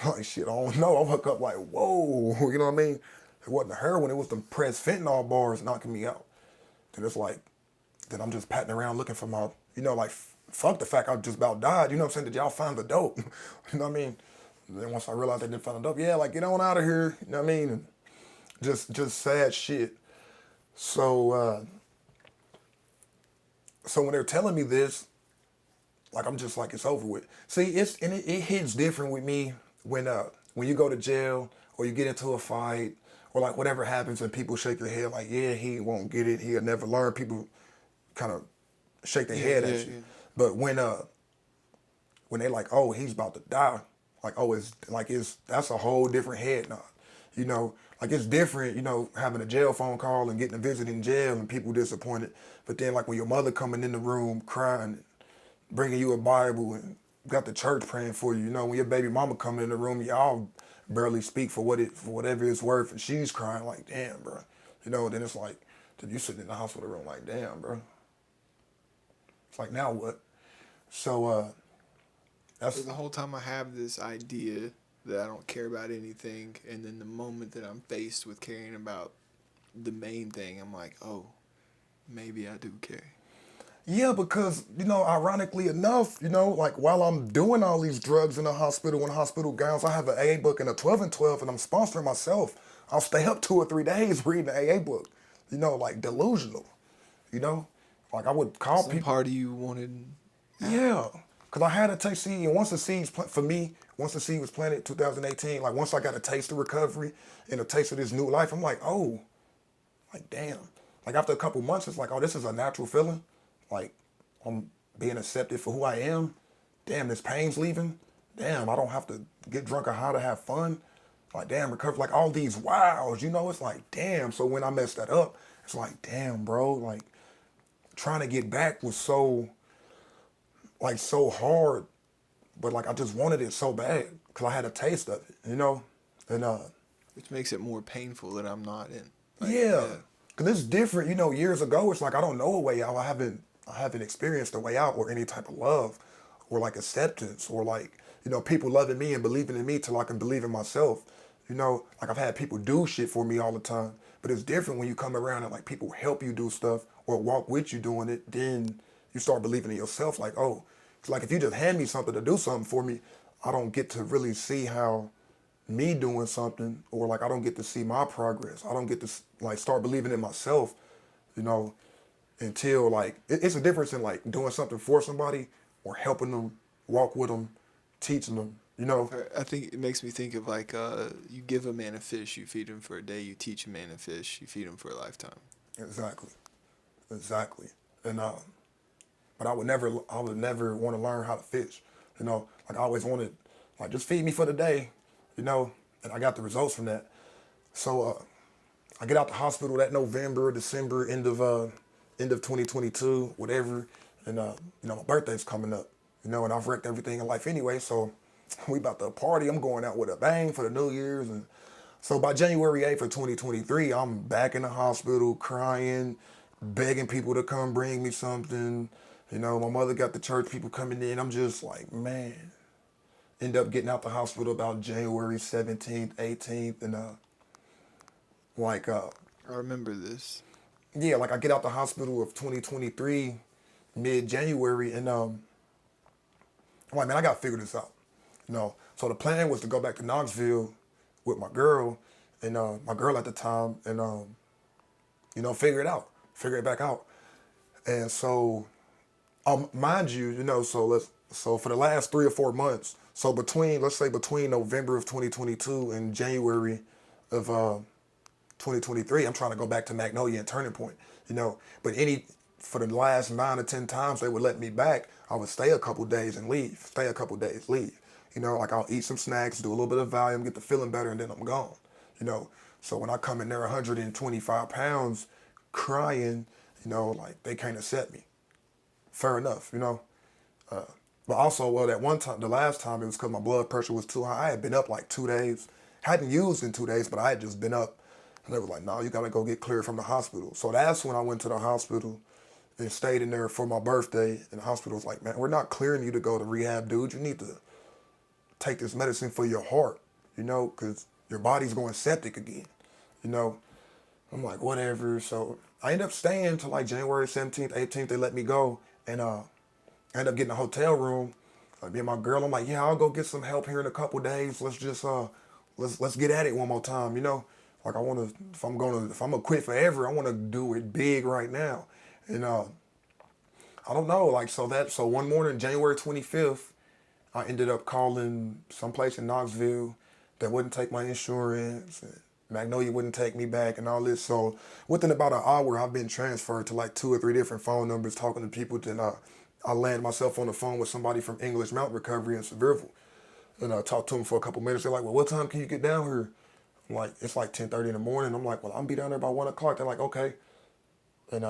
I'm like, shit, I don't know. I woke up like, whoa, you know what I mean? It wasn't the heroin, it was the pressed fentanyl bars knocking me out. Then it's like, then I'm just patting around looking for my, like, fuck the fact I just about died. You know what I'm saying? Did y'all find the dope? You know what I mean? And then once I realized they didn't find the dope, yeah, like, get on out of here. You know what I mean? And just sad shit. So, so when they're telling me this, like, I'm just like, it's over with. See, it hits different with me when you go to jail or you get into a fight or like whatever happens and people shake their head like, yeah, he won't get it, he'll never learn. People kind of shake their head at you. Yeah. But when they like, oh, he's about to die, like, oh, that's a whole different head nod. Like, it's different, having a jail phone call and getting a visit in jail and people disappointed. But then, like, when your mother coming in the room crying, bringing you a Bible and got the church praying for you, when your baby mama coming in the room, y'all barely speak for whatever it's worth, and she's crying like, damn, bro. Then it's like, then you sitting in the hospital room like, damn, bro. It's like, now what? So, So the whole time I have this idea that I don't care about anything, and then the moment that I'm faced with caring about the main thing, I'm like, oh, maybe I do care. Yeah, because, ironically enough, like, while I'm doing all these drugs in the hospital, in hospital gowns, I have an AA book and a 12 and 12, and I'm sponsoring myself. I'll stay up 2 or 3 days reading the AA book, like, delusional, Like, I would call people. Part of you wanted. Yeah, because I had a taste. See, and once the seed was planted 2018, like, once I got a taste of recovery and a taste of this new life, I'm like, oh, like, damn. Like, after a couple months, it's like, oh, this is a natural feeling. Like, I'm being accepted for who I am. Damn, this pain's leaving. Damn, I don't have to get drunk or high to have fun. Like, damn, recover. Like, all these wows, it's like, damn. So when I messed that up, it's like, damn, bro. Like, trying to get back was so hard. But, like, I just wanted it so bad because I had a taste of it, And, which makes it more painful that I'm not in. Like, yeah. Because it's different, years ago, it's like, I don't know a way out. I haven't experienced a way out or any type of love or like acceptance or like, people loving me and believing in me till I can believe in myself. Like, I've had people do shit for me all the time, but it's different when you come around and like people help you do stuff or walk with you doing it. Then you start believing in yourself. Like, oh, it's like, if you just hand me something to do something for me, I don't get to really see how me doing something, or like, I don't get to see my progress. I don't get to like start believing in myself, until like, it's a difference in like doing something for somebody or helping them, walk with them, teaching them, I think it makes me think of like, you give a man a fish, you feed him for a day, you teach a man a fish, you feed him for a lifetime. Exactly. And, but I would never want to learn how to fish, like, I always wanted, like, just feed me for the day, and I got the results from that. So, I get out the hospital that November, December, end of 2022, whatever, and my birthday's coming up, and I've wrecked everything in life anyway, so we about to party. I'm going out with a bang for the New Year's, and so by January 8th of 2023, I'm back in the hospital crying, begging people to come bring me something. My mother got the church people coming in. I'm just like, man. End up getting out the hospital about January 17th, 18th, and I remember this. Yeah, like, I get out the hospital of 2023, mid-January, and I'm like, man, I gotta figure this out. So the plan was to go back to Knoxville with my girl, and my girl at the time, and figure it back out. And so, mind you, so for the last 3 or 4 months, so let's say between November of 2022 and January of 2023, I'm trying to go back to Magnolia and Turning Point, but for the last 9 or 10 times they would let me back, I would stay a couple days and leave, stay a couple days, leave. Like I'll eat some snacks, do a little bit of volume, get the feeling better, and then I'm gone. So when I come in there 125 pounds, crying, like they can't accept me. Fair enough. But also, well, that one time, the last time, it was because my blood pressure was too high. I had been up like 2 days. Hadn't used in 2 days, but I had just been up. And they were like, no, you got to go get cleared from the hospital. So that's when I went to the hospital and stayed in there for my birthday. And the hospital was like, man, we're not clearing you to go to rehab, dude. You need to take this medicine for your heart, because your body's going septic again. I'm like, whatever. So I ended up staying till like January 17th, 18th. They let me go. And I ended up getting a hotel room. Me and my girl, I'm like, yeah, I'll go get some help here in a couple days. Let's just let's get at it one more time. Like if I'm gonna quit forever, I want to do it big right now. And I don't know, like so one morning, January 25th, I ended up calling someplace in Knoxville that wouldn't take my insurance, and Magnolia wouldn't take me back, and all this. So within about an hour, I've been transferred to like 2 or 3 different phone numbers, talking to people. Then I landed myself on the phone with somebody from English Mountain Recovery in Sevierville, and I talked to them for a couple minutes. They're like, well, what time can you get down here? I'm like, it's like 10:30 in the morning. I'm like, well, I'll be down there by 1 o'clock. They're like, okay. And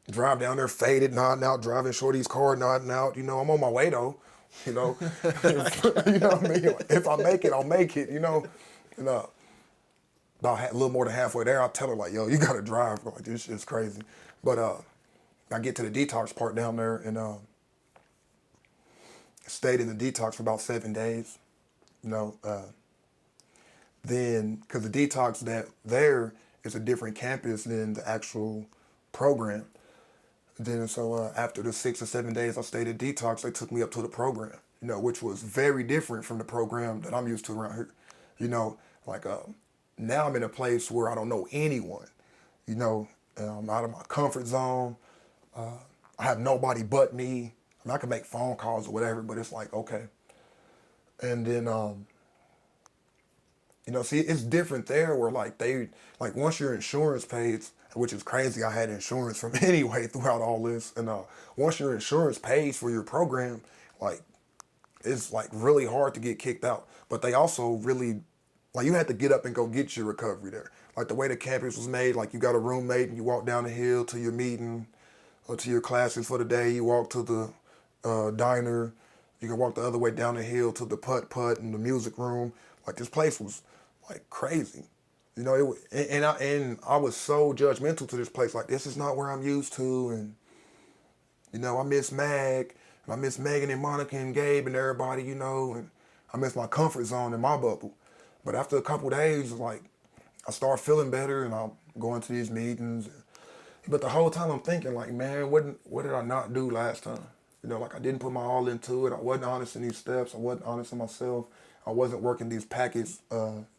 drive down there, faded, nodding out, driving Shorty's car, nodding out. I'm on my way though. You know what I mean? If I make it, I'll make it. And about a little more than halfway there, I'll tell her like, yo, you gotta drive. Like, this shit's crazy. But I get to the detox part down there, and stayed in the detox for about 7 days. Then, because the detox there is a different campus than the actual program. Then, so after the 6 or 7 days I stayed at detox, they took me up to the program, which was very different from the program that I'm used to around here. Like now I'm in a place where I don't know anyone, and I'm out of my comfort zone. I have nobody but me. I can make phone calls or whatever, but it's like, okay. And then, see, it's different there where once your insurance pays, which is crazy. I had insurance from anyway throughout all this. And once your insurance pays for your program, it's really hard to get kicked out. But they also really, you had to get up and go get your recovery there. Like the way the campus was made, you got a roommate and you walk down the hill to your meeting or to your classes for the day. You walk to the diner. You can walk the other way down the hill to the putt-putt and the music room. This place was crazy. And I was so judgmental to this place. This is not where I'm used to. And, I miss Mag. And I miss Megan and Monica and Gabe and everybody, and I miss my comfort zone and my bubble. But after a couple days, I start feeling better and I'm going to these meetings. But the whole time I'm thinking, man, what did I not do last time? I didn't put my all into it. I wasn't honest in these steps. I wasn't honest in myself. I wasn't working these packets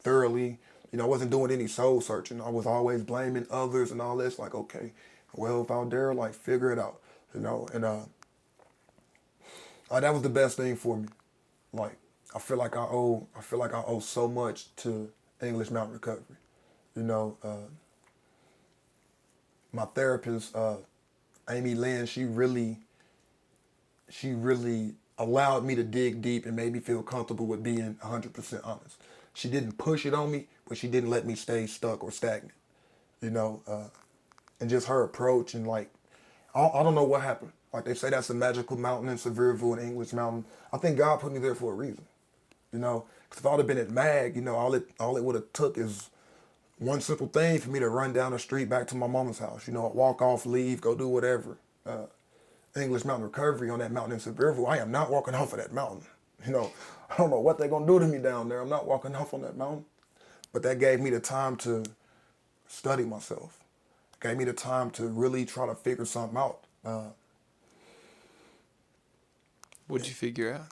thoroughly. I wasn't doing any soul searching. I was always blaming others and all this. Okay, well, Valdare, figure it out. And that was the best thing for me. I feel like I owe so much to English Mountain Recovery. My therapist, Amy Lynn, she really allowed me to dig deep and made me feel comfortable with being 100% honest. She didn't push it on me, but she didn't let me stay stuck or stagnant, and just her approach and I don't know what happened. They say that's a magical mountain in Sevierville, an English mountain. I think God put me there for a reason, because if I'd have been at Mag, all it would have took is one simple thing for me to run down the street back to my mama's house, walk off, leave, go do whatever. English Mountain Recovery on that mountain in Sevierville, I am not walking off of that mountain. I don't know what they're going to do to me down there. I'm not walking off on that mountain. But that gave me the time to study myself. Gave me the time to really try to figure something out. What'd you figure out?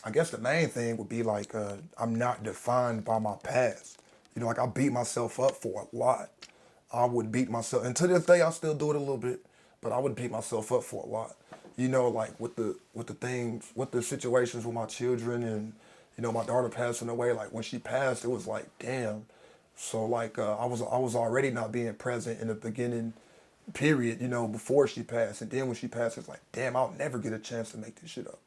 I guess the main thing would be like I'm not defined by my past. You know, like I beat myself up for a lot. I would beat myself, and to this day I still do it a little bit, but I would beat myself up for a lot. You know, like with the things, with the situations with my children, and you know, my daughter passing away. Like when she passed, it was like, damn. So like I was already not being present in the beginning period, you know, before she passed, and then when she passed, it's like, damn, I'll never get a chance to make this shit up,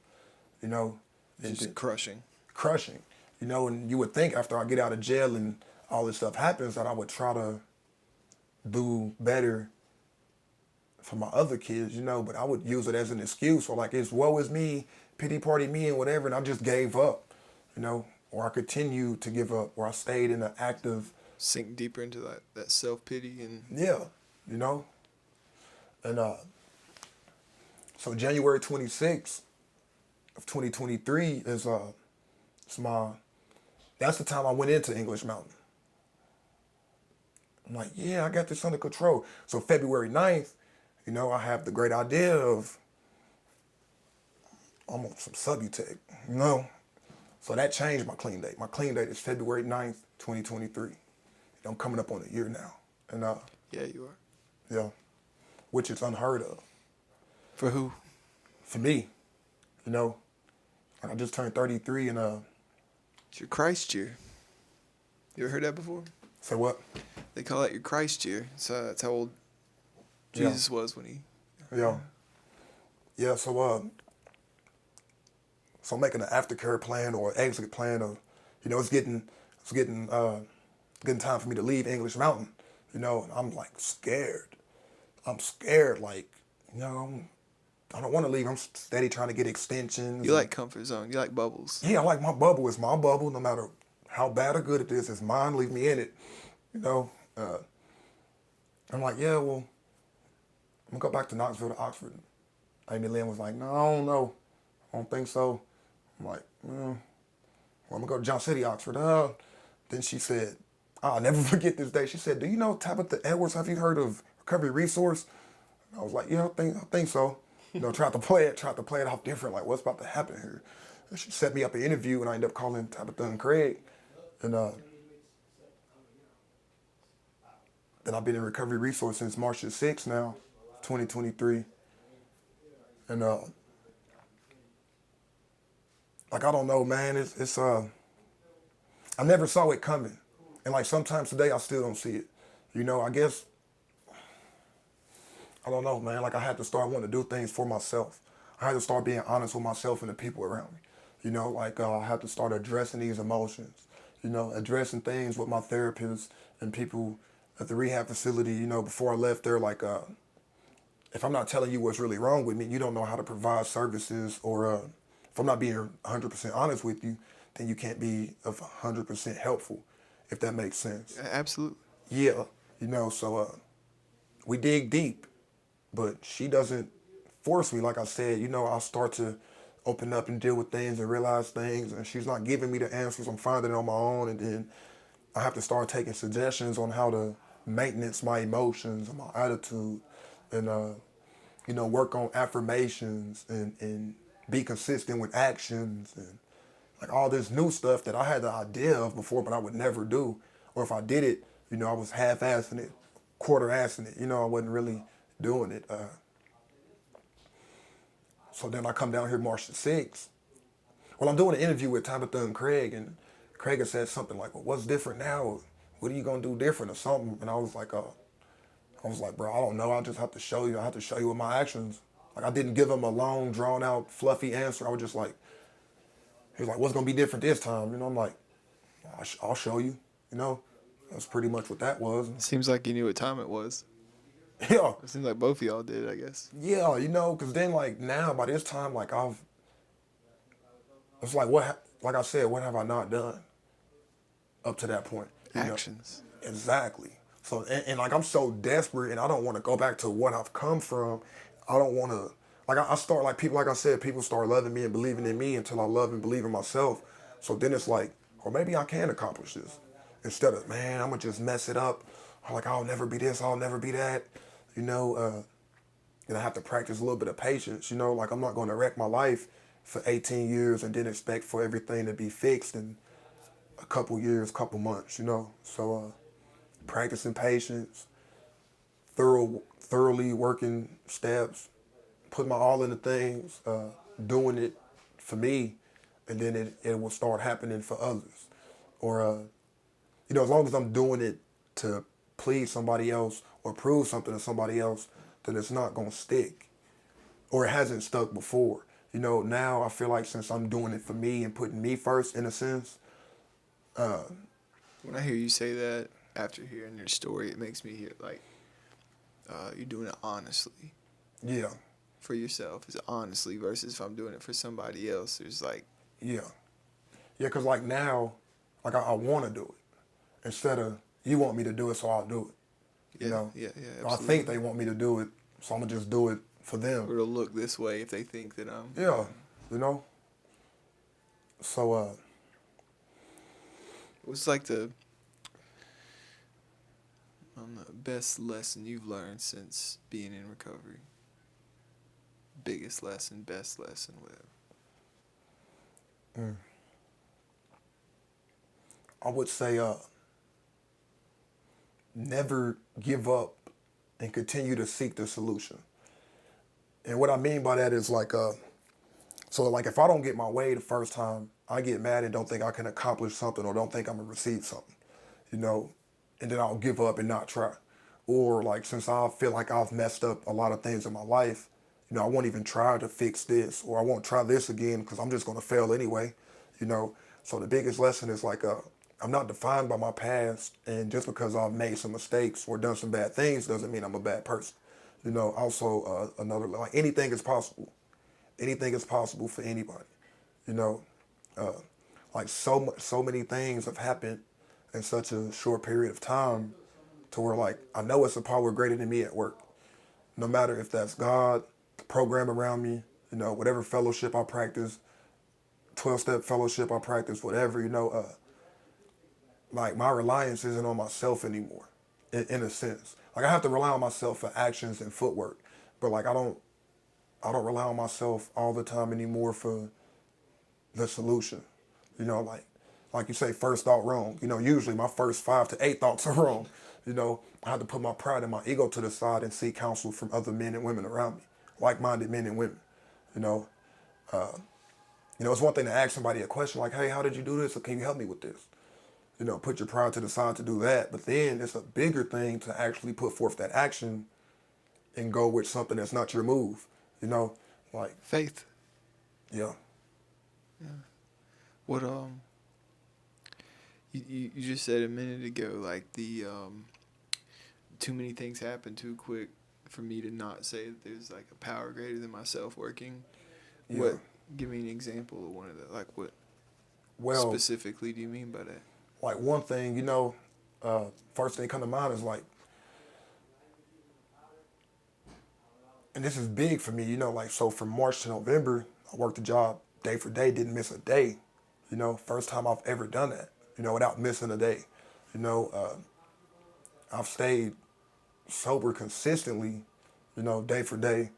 you know. It's just crushing. Crushing, you know. And you would think after I get out of jail and all this stuff happens that I would try to do better for my other kids, you know, but I would use it as an excuse, or like it's woe is me, pity party me and whatever, and I just gave up, you know, or I continued to give up, or I stayed in an active, Sink deeper into that self pity and yeah, you know. And so January 26th of 2023 is it's my, that's the time I went into English Mountain. I'm like, yeah, I got this under control. So February 9th, you know, I have the great idea of I'm on some Subutex, you know. So that changed my clean date. My clean date is February 9th, 2023. I'm coming up on a year now. And yeah, you are. yeah, which is unheard of For who? for me, you know. Like I just turned 33 and It's your Christ year. You ever heard that before? say what? They call that your Christ year. So that's how old Yeah. Jesus was when he. Yeah. Yeah, so so I'm making an aftercare plan or exit plan of, you know, it's getting time for me to leave English Mountain, you know, and I'm like scared. I'm scared, like, you know, I don't want to leave. I'm steady trying to get extensions. You like comfort zone. You like bubbles. Yeah, I like my bubble. It's my bubble, no matter how bad or good it is. It's mine. Leave me in it, you know. I'm like, yeah, well, I'm gonna go back to Knoxville to Oxford. Amy Lynn was like, no, I don't know. I don't think so. I'm like, well, I'm gonna go to John City, Oxford. Then she said, I'll never forget this day. She said, do you know Tabitha Edwards? Have you heard of Recovery Resource? And I was like, yeah, I think so. You know, tried to play it off different, like what's about to happen here. And she set me up an interview, and I ended up calling Tabitha and Craig. And then I've been in Recovery Resource since March the 6th now, 2023. And like I don't know, man. It's I never saw it coming, and like sometimes today I still don't see it. You know, I guess I don't know, man. Like I had to start wanting to do things for myself. I had to start being honest with myself and the people around me. You know, like I had to start addressing these emotions. You know, addressing things with my therapist and people at the rehab facility. You know, before I left there, like if I'm not telling you what's really wrong with me, you don't know how to provide services, or if I'm not being 100% honest with you, then you can't be of 100% helpful, if that makes sense. Absolutely. Yeah, you know, so we dig deep, but she doesn't force me. Like I said, you know, I'll start to open up and deal with things and realize things, and she's not giving me the answers. I'm finding it on my own, and then I have to start taking suggestions on how to maintenance my emotions and my attitude, and you know, work on affirmations and be consistent with actions, and like all this new stuff that I had the idea of before, but I would never do. Or if I did it, you know, I was half-assing it, quarter-assing it. You know, I wasn't really doing it. So then I come down here March the 6th. Well, I'm doing an interview with Tabitha and Craig, and Craig had said something like, well, what's different now? What are you going to do different or something? And I was like, bro, I don't know. I just have to show you. I have to show you with my actions. Like, I didn't give him a long, drawn-out, fluffy answer. I was just like, he was like, what's going to be different this time? You know, I'm like, I'll show you. You know, that's pretty much what that was. Seems like you knew what time it was. Yeah. It seems like both of y'all did, I guess. Yeah, you know, because then, like, now, by this time, like, it's like, like I said, what have I not done up to that point? Actions. Know? Exactly. So, and like, I'm so desperate, and I don't want to go back to what I've come from. I don't want to, like, I start, like, people, like I said, people start loving me and believing in me until I love and believe in myself. So then it's like, or maybe I can accomplish this. Instead of, man, I'm going to just mess it up. I'm like, I'll never be this, I'll never be that. You know, and I have to practice a little bit of patience, you know, like I'm not going to wreck my life for 18 years and didn't expect for everything to be fixed in a couple years, couple months, you know. So practicing patience, thoroughly working steps, put my all into things, doing it for me, and then it will start happening for others. Or, you know, as long as I'm doing it to please somebody else or prove something to somebody else, then it's not going to stick. Or it hasn't stuck before. You know, now I feel like since I'm doing it for me and putting me first in a sense. When I hear you say that after hearing your story, it makes me hear like you're doing it honestly Yeah, for yourself. It's honestly versus if I'm doing it for somebody else. There's like, yeah. Yeah, because like now, like I want to do it. Instead of, you want me to do it, so I'll do it. You yeah, know? yeah, yeah, I think absolutely. they want me to do it, so I'm going to just do it for them. Or it'll look this way if they think that I'm. Yeah, you know? So, What's like the best lesson you've learned since being in recovery? Biggest lesson, best lesson, whatever. I would say never give up and continue to seek the solution. And what I mean by that is like, so like if I don't get my way the first time, I get mad and don't think I can accomplish something or don't think I'm gonna receive something, you know, and then I'll give up and not try. Or like since I feel like I've messed up a lot of things in my life, you know, I won't even try to fix this or I won't try this again because I'm just gonna fail anyway, you know. So the biggest lesson is like, I'm not defined by my past, and just because I've made some mistakes or done some bad things doesn't mean I'm a bad person. You know, also another, like anything is possible. Anything is possible for anybody. You know, uh, like so many things have happened in such a short period of time to where like I know it's a power greater than me at work. No matter if that's God, the program around me, you know, whatever fellowship I practice, 12-step fellowship I practice, whatever, you know, like my reliance isn't on myself anymore, in a sense. Like I have to rely on myself for actions and footwork, but like I don't rely on myself all the time anymore for the solution. You know, like you say, first thought wrong. You know, usually my first 5 to 8 thoughts are wrong. You know, I have to put my pride and my ego to the side and seek counsel from other men and women around me, like-minded men and women. You know, you know, it's one thing to ask somebody a question like, "Hey, how did you do this? Or can you help me with this?" You know, put your pride to the side to do that. But then it's a bigger thing to actually put forth that action and go with something that's not your move. You know, like, Faith. yeah, What you just said a minute ago, like the too many things happen too quick for me to not say that there's like a power greater than myself working. yeah. What? Give me an example of one of the like what Well, specifically do you mean by that? like one thing, you know, first thing come to mind is like, and this is big for me, you know, like so from March to November, I worked a job day for day, didn't miss a day. You know, first time I've ever done that. You know, without missing a day. You know, I've stayed sober consistently, you know, day for day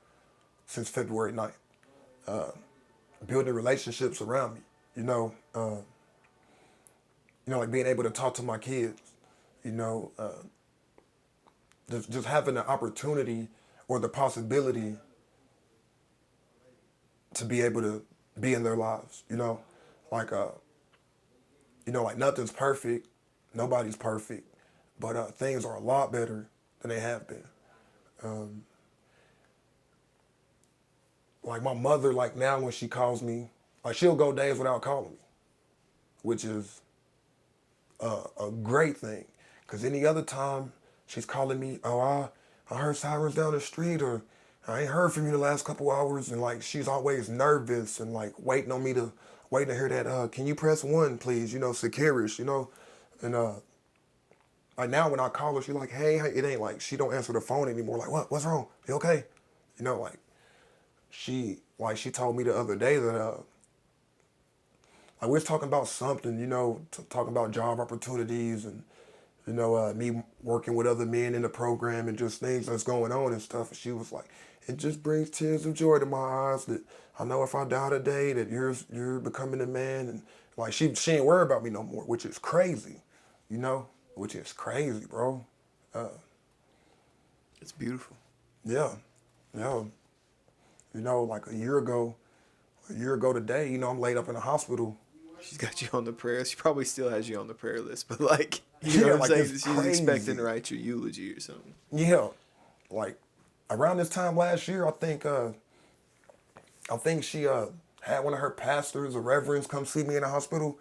since February 9th. Building relationships around me. You know, like being able to talk to my kids. You know, just having the opportunity or the possibility to be able to be in their lives. Like like nothing's perfect, nobody's perfect, but things are a lot better than they have been. Like my mother, like now when she calls me, like she'll go days without calling me, which is a great thing. Cause any other time she's calling me, oh I heard sirens down the street, or I ain't heard from you the last couple hours, and like she's always nervous and like waiting to hear that. Can you press one, please? You know, securish. And like now when I call her, she's like, hey, it ain't like she don't answer the phone anymore. Like what's wrong? You okay? Like she told me the other day that like we was talking about something, talking about job opportunities and you know, me working with other men in the program and just things that's going on and stuff. And she was like, it just brings tears of joy to my eyes that I know if I die today that you're becoming a man. And like she ain't worried about me no more, which is crazy, you know, which is crazy, bro. It's beautiful. Yeah, yeah. You know, like a year ago today, you know, I'm laid up in the hospital. She's got you on the prayer. She probably still has you on the prayer list, but like, you Yeah, know what I'm like, saying? it's She's crazy. expecting to write your eulogy or something. Yeah, like around this time last year, I think she had one of her pastors or reverends come see me in the hospital,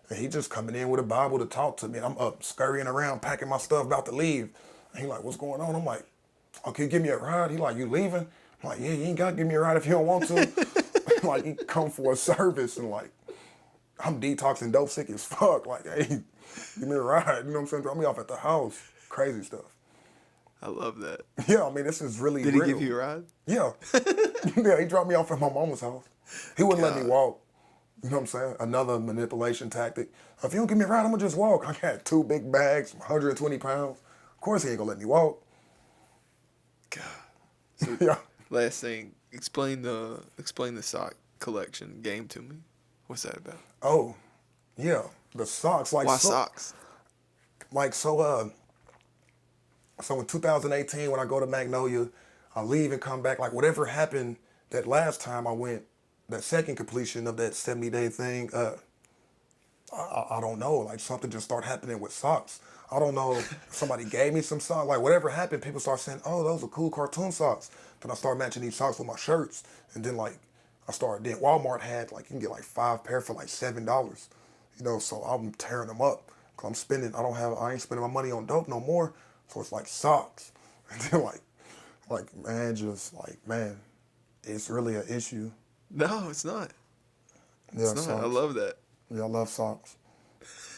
and he just coming in with a Bible to talk to me. And I'm up scurrying around, packing my stuff, about to leave. And he like, what's going on? I'm like, oh, can you give me a ride? He like, you leaving? I'm like, yeah, you ain't gotta give me a ride if you don't want to. Like, he come for a service and like, I'm detoxing dope sick as fuck. Like, hey, give me a ride. You know what I'm saying? Drop me off at the house. Crazy stuff. I love that. Yeah, I mean, this is really Did real. he give you a ride? Yeah. Yeah, he dropped me off at my mama's house. He wouldn't let me God. walk. You know what I'm saying? Another manipulation tactic. If you don't give me a ride, I'm gonna just walk. I got 2 big bags, 120 pounds. Of course he ain't gonna let me walk. God. So, Yeah. last thing, explain the sock collection game to me. What's that about? Oh, yeah. The socks, like Why so, socks? like so. So in 2018, when I go to Magnolia, I leave and come back. Like whatever happened that last time I went, that second completion of that 70-day thing. I don't know. Like something just started happening with socks. I don't know if somebody gave me some socks. Like whatever happened, people start saying, "Oh, those are cool cartoon socks." Then I started matching these socks with my shirts, and then like I started. Then Walmart had like you can get like 5 pair for like $7. You know, so I'm tearing them up. Cause I'm spending. I ain't spending my money on dope no more. So it's like socks, and then man, it's really an issue. No, it's not. Yeah, It's not. socks. I love that. Yeah, I love socks.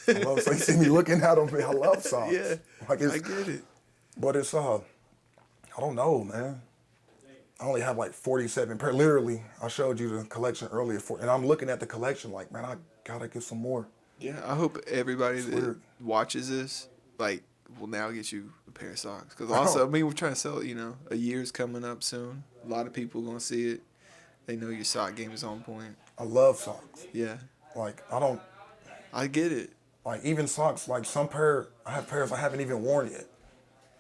I love so you see me looking at them. I love socks. Yeah, Like I get it. but it's I don't know, man. I only have like 47 pair. Literally, I showed you the collection earlier and I'm looking at the collection like, man, I gotta get some more. Yeah, I hope everybody that weird. watches this, like, will now get you a pair of socks. Because also, I mean, we're trying to sell it, you know, a year's coming up soon. A lot of people going to see it. They know your sock game is on point. I love socks. Yeah, Like I get it. like even socks. Like I have pairs I haven't even worn yet,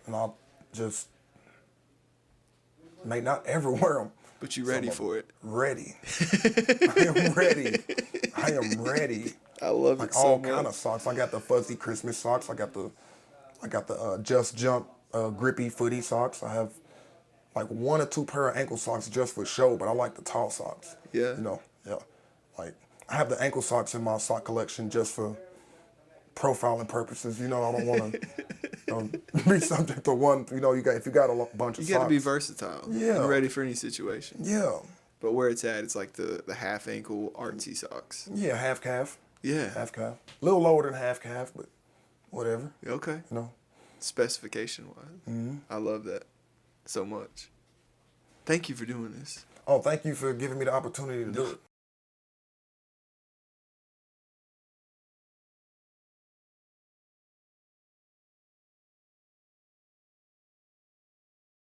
and I'll just may not ever wear them. But you ready for it. Ready. I am ready. I am ready. I love Like it so all much. kind of socks. I got the fuzzy Christmas socks. I got the Just Jump grippy footy socks. I have like 1 or 2 pair of ankle socks just for show, but I like the tall socks. Yeah. You know, yeah. Like I have the ankle socks in my sock collection just for profiling purposes. You know, I don't want to be subject to one. You know, if you got a bunch of You socks. got to be versatile. Yeah. And ready for any situation. Yeah. But where it's at, it's like the half ankle artsy socks. Yeah, half calf. Yeah. Half calf. A little lower than half calf, but whatever. Okay. You know. Specification wise. I love that so much. Thank you for doing this. Oh, thank you for giving me the opportunity to do it.